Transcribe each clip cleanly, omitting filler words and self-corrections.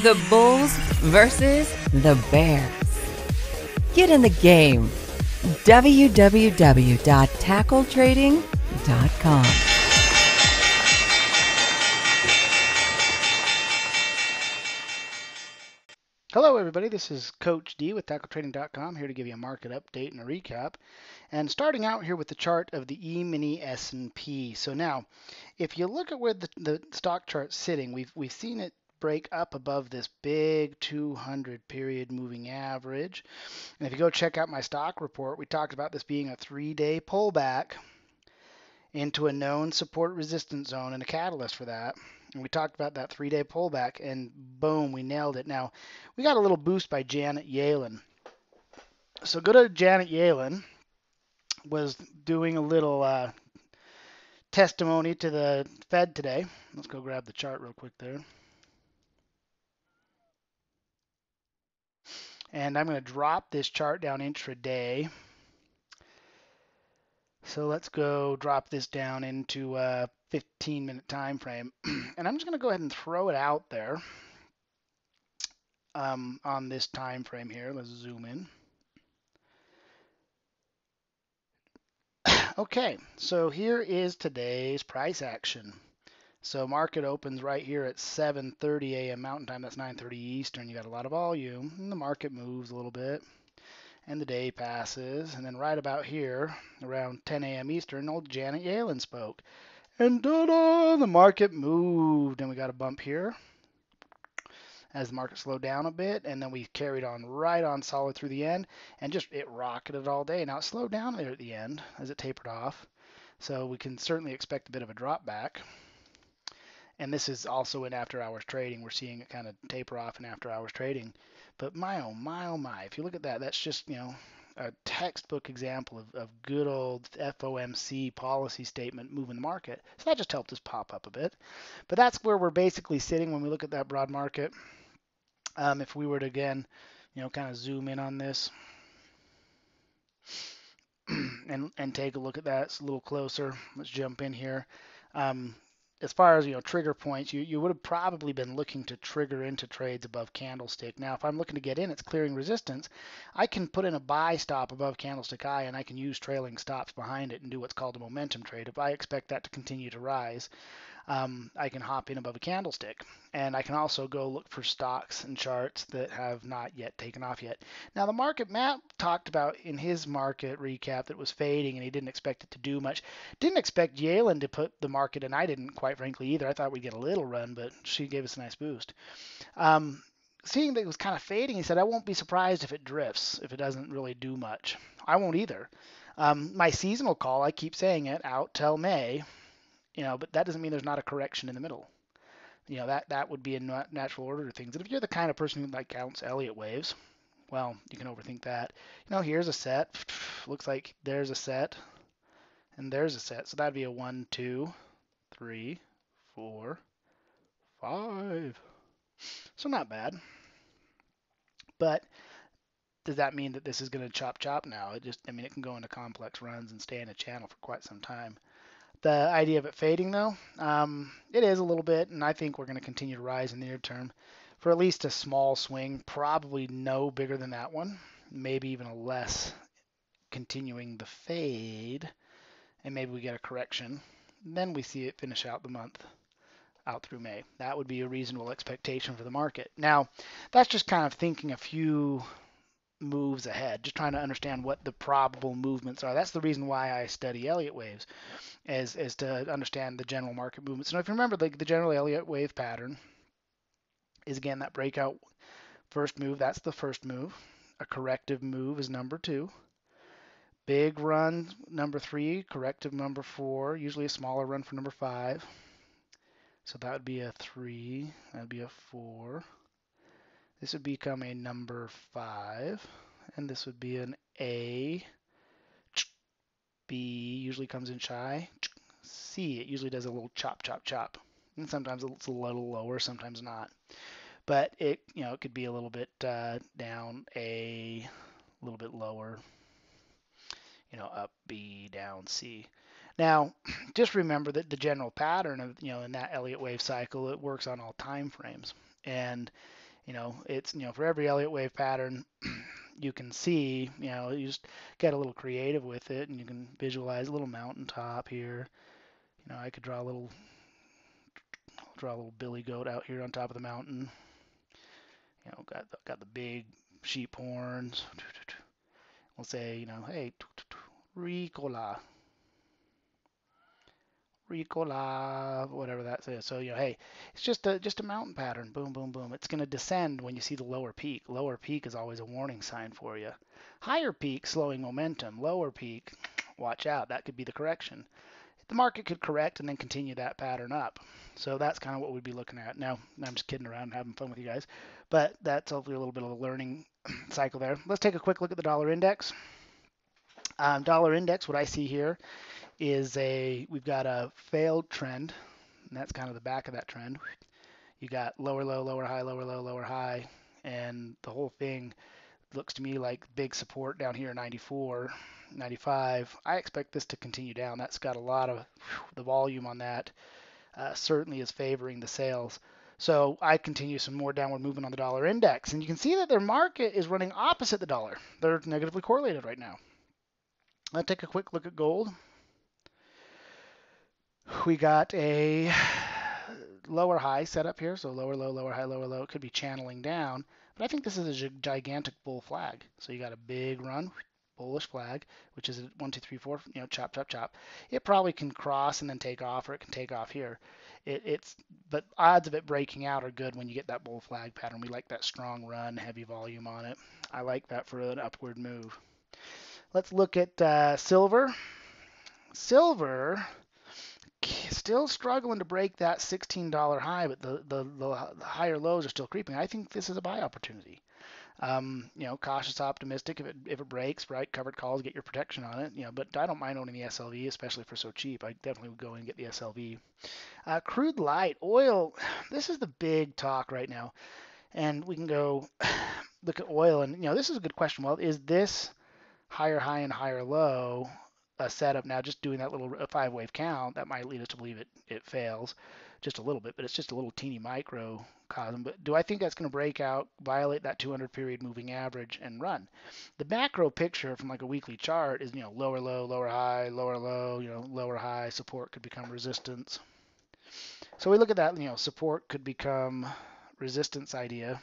The Bulls versus the Bears. Get in the game. www.tackletrading.com. Hello everybody, this is Coach D with TackleTrading.com, here to give you a market update and a recap. And starting out here with the chart of the E-mini S&P. So now, if you look at where the stock chart's sitting, we've seen it break up above this big 200 period moving average. And if you go check out my stock report, we talked about this being a 3-day pullback into a known support resistance zone and a catalyst for that. And we talked about that 3-day pullback, and boom, we nailed it. Now, we got a little boost by Janet Yellen. So go to Janet Yellen, was doing a little testimony to the Fed today. Let's go grab the chart real quick there. And I'm going to drop this chart down intraday. So let's go drop this down into a 15-minute time frame. And I'm just going to go ahead and throw it out there on this time frame here. Let's zoom in. Okay, so here is today's price action. So market opens right here at 7:30 a.m. Mountain Time. That's 9:30 Eastern. You got a lot of volume, and the market moves a little bit, and the day passes, and then right about here, around 10 a.m. Eastern, old Janet Yellen spoke, and da-da, the market moved, and we got a bump here as the market slowed down a bit, and then we carried on right on solid through the end, and just it rocketed all day. Now it slowed down there at the end as it tapered off, so we can certainly expect a bit of a drop back. And this is also in after hours trading. We're seeing it kind of taper off in after hours trading. But my, oh my, oh my, if you look at that, that's just, a textbook example of good old FOMC policy statement moving the market. So that just helped us pop up a bit. But that's where we're basically sitting when we look at that broad market. If we were to, again, kind of zoom in on this and take a look at that, it's a little closer. Let's jump in here. As far as trigger points, you would have probably been looking to trigger into trades above candlestick. Now, if I'm looking to get in, it's clearing resistance. I can put in a buy stop above candlestick high, and I can use trailing stops behind it and do what's called a momentum trade. If I expect that to continue to rise, I can hop in above a candlestick, and I can also go look for stocks and charts that have not yet taken off yet. Now, the market Matt talked about in his market recap that was fading, and he didn't expect it to do much. Didn't expect Yellen to put the market, and I didn't, quite frankly, either. I thought we'd get a little run, but she gave us a nice boost. Seeing that it was kind of fading, he said, I won't be surprised if it drifts, if it doesn't really do much. I won't either. My seasonal call, I keep saying it, out till May. But that doesn't mean there's not a correction in the middle. That would be a natural order of things. And if you're the kind of person who counts Elliott waves, well, you can overthink that. Here's a set. Looks like there's a set, and there's a set. So that'd be a 1, 2, 3, 4, 5. So not bad. But does that mean that this is going to chop now? It can go into complex runs and stay in a channel for quite some time. The idea of it fading, though, it is a little bit, and I think we're going to continue to rise in the near term for at least a small swing, probably no bigger than that one, maybe even a less, continuing the fade, and maybe we get a correction. Then we see it finish out the month out through May. That would be a reasonable expectation for the market. Now, that's just kind of thinking a few moves ahead, just trying to understand what the probable movements are. That's the reason why I study Elliott waves, is to understand the general market movements. Now, if you remember, the general Elliott wave pattern is, again, that breakout first move. That's the first move. A corrective move is number 2. Big run, number 3. Corrective, number 4. Usually a smaller run for number 5. So that would be a 3. That would be a 4. This would become a number 5, and this would be an A. B usually comes in shy. C, it usually does a little chop, chop, chop. And sometimes it's a little lower, sometimes not. But it could be a little bit down A, a little bit lower, up B, down C. Now, just remember that the general pattern of, in that Elliott wave cycle, it works on all time frames. And It's, for every Elliott wave pattern, you can see, you just get a little creative with it, and you can visualize a little mountaintop here. I could draw a little billy goat out here on top of the mountain. Got the big sheep horns. We'll say, hey, Ricola, Ricola, whatever that is. So, hey, it's just a mountain pattern. Boom, boom, boom. It's going to descend when you see the lower peak. Lower peak is always a warning sign for you. Higher peak, slowing momentum. Lower peak, watch out. That could be the correction. The market could correct and then continue that pattern up. So that's kind of what we'd be looking at. Now, I'm just kidding around and having fun with you guys, but that's hopefully a little bit of a learning cycle there. Let's take a quick look at the dollar index. Dollar index, what I see here is we've got a failed trend, and that's kind of the back of that trend. You got lower low, lower high, lower low, lower high, and the whole thing looks to me like big support down here, 94, 95. I expect this to continue down. That's got a lot of the volume on that. Certainly is favoring the sales. So I continue some more downward movement on the dollar index, and you can see that their market is running opposite the dollar. They're negatively correlated right now. Let's take a quick look at gold. We got a lower high set up here, so lower low, lower high, lower low. It could be channeling down, but I think this is a gigantic bull flag. So you got a big run, bullish flag, which is a 1, 2, 3, 4, chop, chop, chop. It probably can cross and then take off, or it can take off here. But odds of it breaking out are good when you get that bull flag pattern. We like that strong run, heavy volume on it. I like that for an upward move. Let's look at silver. Silver still struggling to break that $16 high, but the higher lows are still creeping. I think this is a buy opportunity. Cautious optimistic if it breaks, right? Covered calls, get your protection on it. But I don't mind owning the SLV, especially for so cheap. I definitely would go and get the SLV. Crude light oil. This is the big talk right now, and we can go look at oil. And this is a good question. Well, is this higher high and higher low a setup? Now, just doing that little 5-wave count, that might lead us to believe it fails just a little bit, but it's just a little teeny microcosm. But do I think that's going to break out, violate that 200 period moving average, and run? The macro picture from like a weekly chart is, lower low, lower high, lower low, lower high, support could become resistance. So we look at that, support could become resistance idea,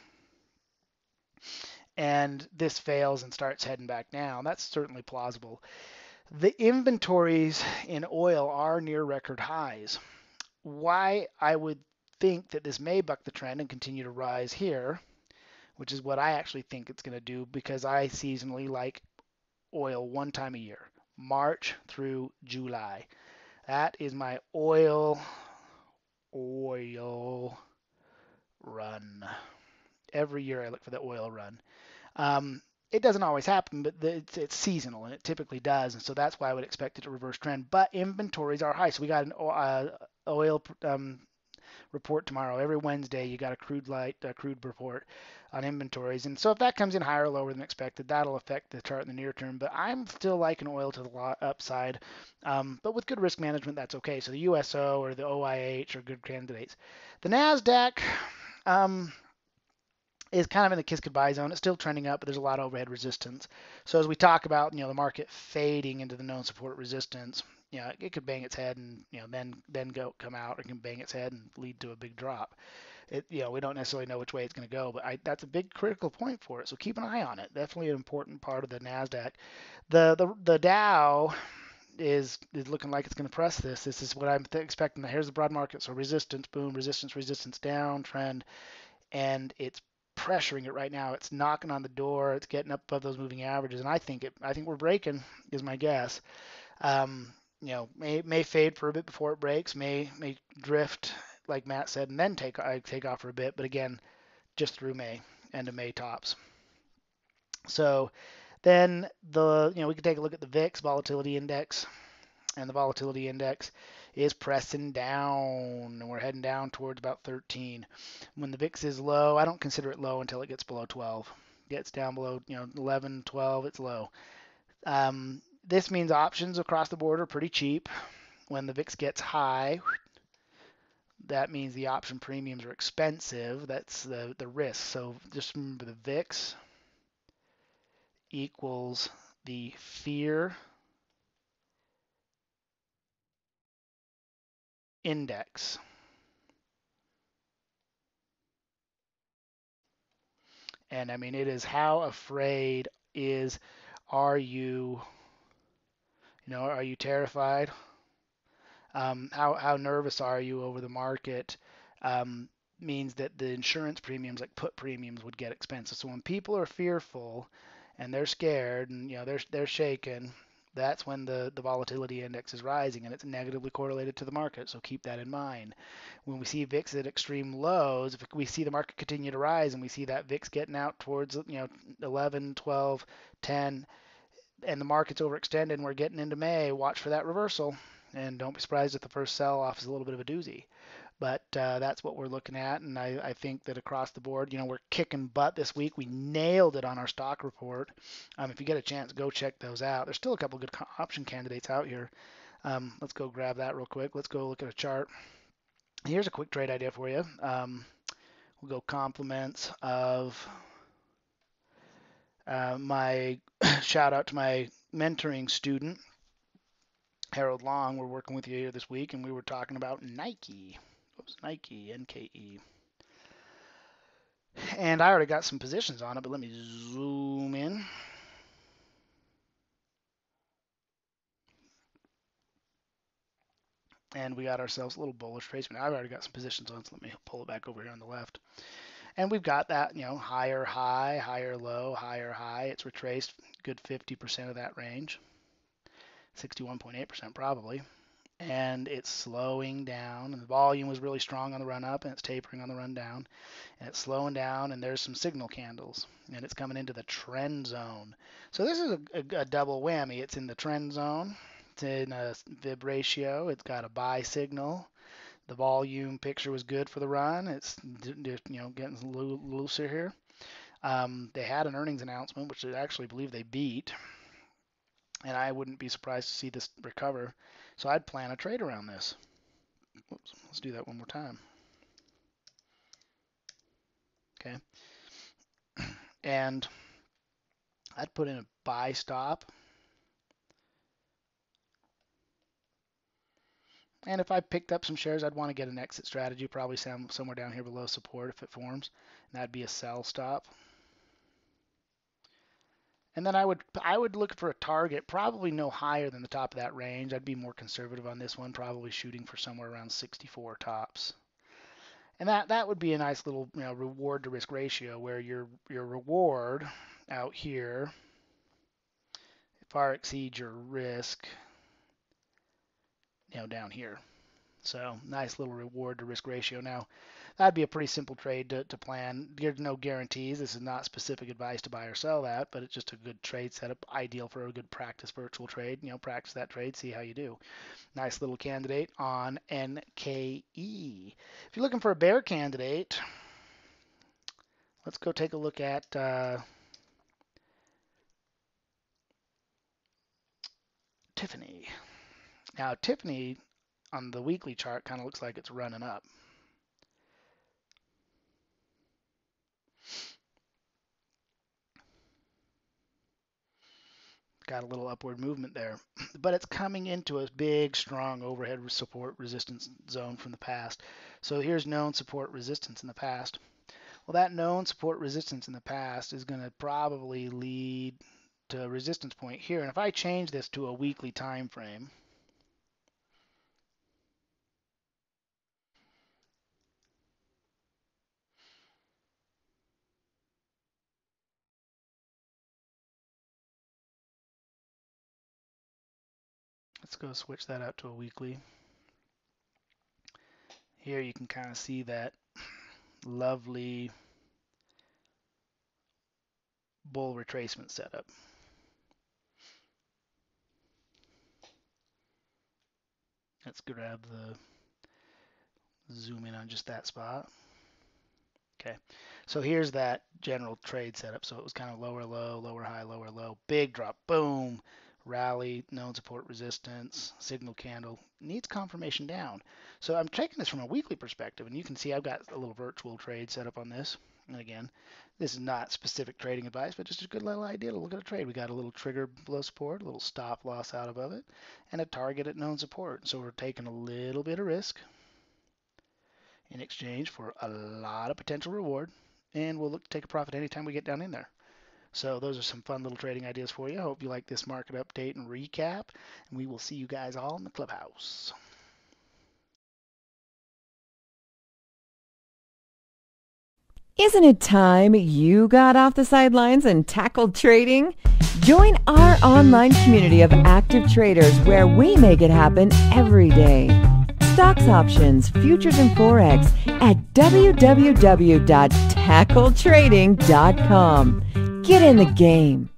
and this fails and starts heading back down. That's certainly plausible. The inventories in oil are near record highs. Why I would think that this may buck the trend and continue to rise here, which is what I actually think it's going to do, because I seasonally like oil one time a year, March through July. That is my oil run. Every year I look for the oil run. It doesn't always happen, but it's seasonal, and it typically does, and so that's why I would expect it to reverse trend. But inventories are high, so we got an oil report tomorrow. Every Wednesday, you got a crude report on inventories, and so if that comes in higher or lower than expected, that'll affect the chart in the near term. But I'm still liking oil to the upside, but with good risk management, that's okay. So the USO or the OIH are good candidates. The Nasdaq. Is kind of in the kiss goodbye zone. It's still trending up, but there's a lot of overhead resistance. So as we talk about, the market fading into the known support resistance, it could bang its head and, then come out. It can bang its head and lead to a big drop. We don't necessarily know which way it's going to go, but that's a big critical point for it. So keep an eye on it. Definitely an important part of the Nasdaq. The Dow is looking like it's going to press this. This is what I'm expecting. Here's the broad market. So resistance, boom, resistance, down, trend, and it's pressuring it right now. It's knocking on the door. It's getting up above those moving averages, and I think we're breaking is my guess. May fade for a bit before it breaks. May drift like Matt said, and then take off for a bit. But again, just through May, end of May tops. So then we can take a look at the VIX volatility index, and the volatility index is pressing down, and we're heading down towards about 13. When the VIX is low, I don't consider it low until it gets below 12. Gets down below 11, 12, it's low. This means options across the board are pretty cheap. When the VIX gets high, that means the option premiums are expensive. That's the risk. So just remember the VIX equals the fear index. And I mean, it is how afraid is are are you terrified? How nervous are you over the market? Um, means that the insurance premiums, like put premiums, would get expensive. So when people are fearful and they're scared and they're shaken, that's when the volatility index is rising and it's negatively correlated to the market. So keep that in mind. When we see VIX at extreme lows, if we see the market continue to rise and we see that VIX getting out towards 11, 12, 10, and the market's overextended and we're getting into May, watch for that reversal. And don't be surprised if the first sell-off is a little bit of a doozy. But that's what we're looking at, and I think that across the board, we're kicking butt this week. We nailed it on our stock report. If you get a chance, go check those out. There's still a couple good option candidates out here. Let's go grab that real quick. Let's go look at a chart. Here's a quick trade idea for you. We'll go compliments of my shout out to my mentoring student, Harold Long. We're working with you here this week, and we were talking about Nike. Oops, Nike, NKE. And I already got some positions on it, but let me zoom in. And we got ourselves a little bullish tracement. I've already got some positions on, so let me pull it back over here on the left. And we've got that, higher high, higher low, higher high. It's retraced good 50% of that range, 61.8% probably. And it's slowing down. And the volume was really strong on the run up, and it's tapering on the run down. And it's slowing down, and there's some signal candles, and it's coming into the trend zone. So this is a double whammy. It's in the trend zone. It's in a Vib ratio. It's got a buy signal. The volume picture was good for the run. It's getting looser here. They had an earnings announcement, which I actually believe they beat, and I wouldn't be surprised to see this recover. So I'd plan a trade around this. Oops, let's do that one more time. Okay, and I'd put in a buy stop. And if I picked up some shares, I'd want to get an exit strategy, probably somewhere down here below support if it forms. And that'd be a sell stop. And then I would look for a target, probably no higher than the top of that range. I'd be more conservative on this one, probably shooting for somewhere around 64 tops. And that would be a nice little reward to risk ratio where your reward out here far exceeds your risk down here. So nice little reward to risk ratio. Now that'd be a pretty simple trade to plan. There's no guarantees. This is not specific advice to buy or sell that, but it's just a good trade setup, ideal for a good practice virtual trade. Practice that trade, see how you do. Nice little candidate on NKE. If you're looking for a bear candidate, let's go take a look at Tiffany. Now Tiffany on the weekly chart kind of looks like it's running up. Got a little upward movement there, but it's coming into a big, strong overhead support resistance zone from the past. So here's known support resistance in the past. Well, that known support resistance in the past is going to probably lead to a resistance point here. And if I change this to a weekly time frame, let's go switch that out to a weekly. Here you can kind of see that lovely bull retracement setup. Let's grab the zoom in on just that spot. Okay, so here's that general trade setup. So it was kind of lower low, lower high, lower low, big drop, boom, rally, known support resistance, signal candle, needs confirmation down. So I'm taking this from a weekly perspective, and you can see I've got a little virtual trade set up on this. And again, this is not specific trading advice, but just a good little idea to look at a trade. We got a little trigger below support, a little stop loss out above it, and a target at known support. So we're taking a little bit of risk in exchange for a lot of potential reward, and we'll look to take a profit anytime we get down in there. So those are some fun little trading ideas for you. I hope you like this market update and recap, and we will see you guys all in the clubhouse. Isn't it time you got off the sidelines and tackled trading? Join our online community of active traders where we make it happen every day. Stocks, options, futures, and Forex at www.tackletrading.com. Get in the game.